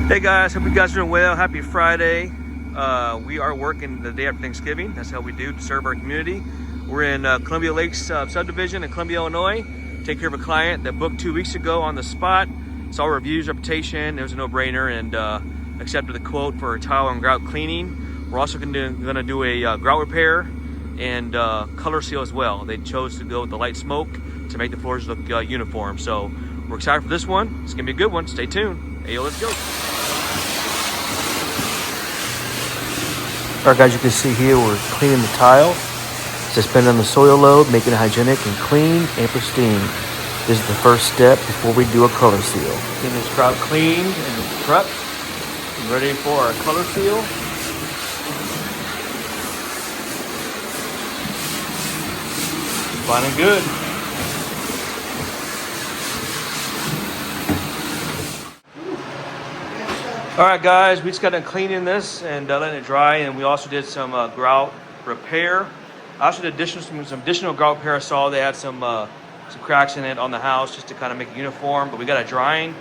Hey guys, hope you guys are doing well. Happy Friday. We are working the day after Thanksgiving. That's how we do to serve our community. We're in Columbia Lakes subdivision in Columbia, Illinois. Take care of a client that booked 2 weeks ago on the spot. Saw reviews, reputation. It was a no-brainer, and accepted the quote for tile and grout cleaning. We're also gonna do a grout repair and color seal as well. They chose to go with the light smoke to make the floors look uniform. So we're excited for this one. It's gonna be a good one. Stay tuned. Hey, yo, let's go. All right, guys, you can see here we're cleaning the tile, suspending the soil load, making it hygienic and clean and pristine. This is the first step before we do a color seal. Getting this grout cleaned and prepped and ready for our color seal. Fine and good. All right, guys, we just got done cleaning this and letting it dry, and we also did some grout repair. I also did some additional grout repair. I saw they had some cracks in it on the house just to kind of make it uniform, but we got it drying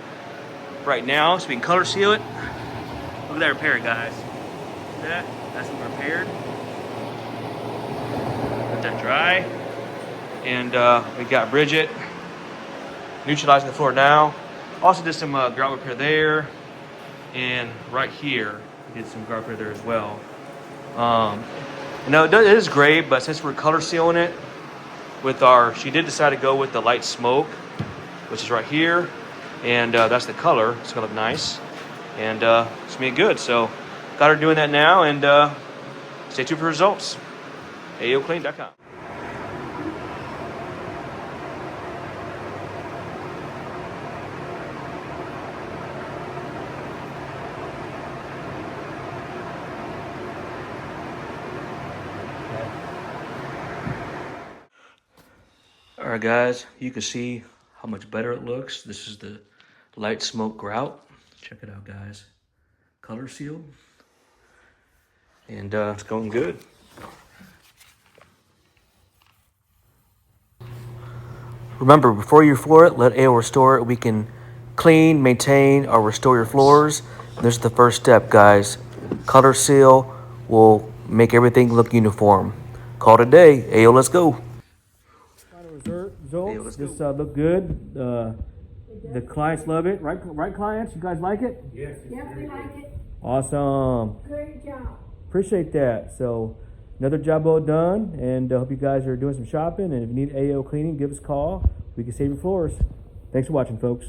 right now so we can color seal it. Look at that repair, guys. See that? That's been repaired. Let that dry. And we got Bridget neutralizing the floor now. Also did some grout repair there. And right here, we did some grout repair there as well. You know, it is great, but since we're color sealing it with she did decide to go with the light smoke, which is right here. And that's the color. It's gonna look nice. And it's gonna be good. So got her doing that now, and stay tuned for results. AOCleaning.com. All right, guys, you can see how much better it looks. This is the light smoke grout. Check it out, guys. Color sealed. And it's going good. Remember, before you floor it, let AO restore it. We can clean, maintain, or restore your floors. This is the first step, guys. Color seal will make everything look uniform. Call it a day. AO, let's go. Results. This look good. The clients love it, right? Right, clients? You guys like it? Yes. Yes, we like it. Awesome. Great job. Appreciate that. So another job well done, and I hope you guys are doing some shopping. And if you need AO cleaning, give us a call. We can save your floors. Thanks for watching, folks.